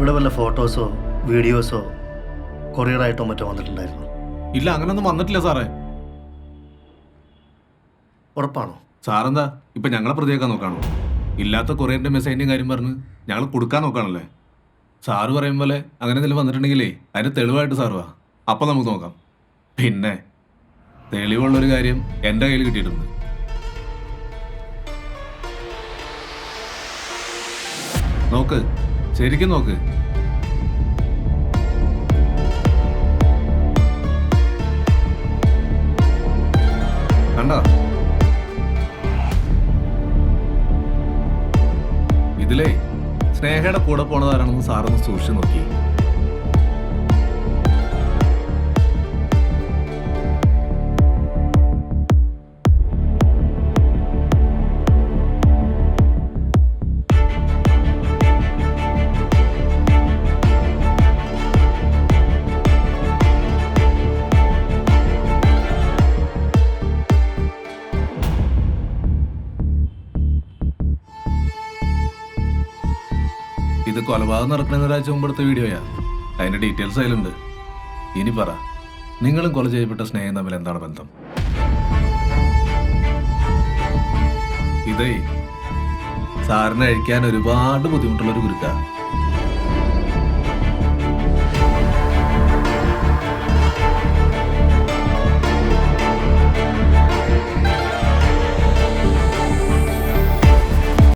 ഇവിടെ വല്ല ഫോട്ടോസോ വീഡിയോസോ കൊറിയറായിട്ടോ മറ്റോ വന്നിട്ടുണ്ടായിരുന്നു? ഇല്ല, അങ്ങനൊന്നും വന്നിട്ടില്ല സാറേ. ഉറപ്പാണോ? സാറെന്താ ഇപ്പൊ ഞങ്ങളെ പ്രതിയാക്കാൻ നോക്കാണോ? ഇല്ലാത്ത കൊറിയറിന്റെ മെസ്സേജിന്റെയും കാര്യം പറഞ്ഞ് ഞങ്ങൾ കൊടുക്കാൻ നോക്കാണല്ലേ? സാറ് പറയും പോലെ അങ്ങനെ എന്തെങ്കിലും വന്നിട്ടുണ്ടെങ്കിലേ അതിന് തെളിവായിട്ട് സാറ് വാ, അപ്പൊ നമുക്ക് നോക്കാം. പിന്നെ തെളിവുള്ളൊരു കാര്യം എൻ്റെ കയ്യിൽ കിട്ടിയിട്ടുണ്ട്. നോക്ക്, ശരിക്കും നോക്ക്. കണ്ടോ? ഇതിലേ സ്നേഹയുടെ കൂടെ പോണതാരാണെന്ന് സാറൊന്ന് സൂക്ഷിച്ചു നോക്കി. ഇത് കൊലപാതകം നടക്കുന്ന ഒരാഴ്ച മുമ്പെടുത്ത വീഡിയോയാ. അതിന്റെ ഡീറ്റെയിൽസ് അതിലുണ്ട്. ഇനി പറ, നിങ്ങളും കൊല ചെയ്യപ്പെട്ട സ്നേഹം തമ്മിൽ എന്താണ് ബന്ധം? ഇതേ സാറിന് അഴിക്കാൻ ഒരുപാട് ബുദ്ധിമുട്ടുള്ളൊരു കുരുക്ക.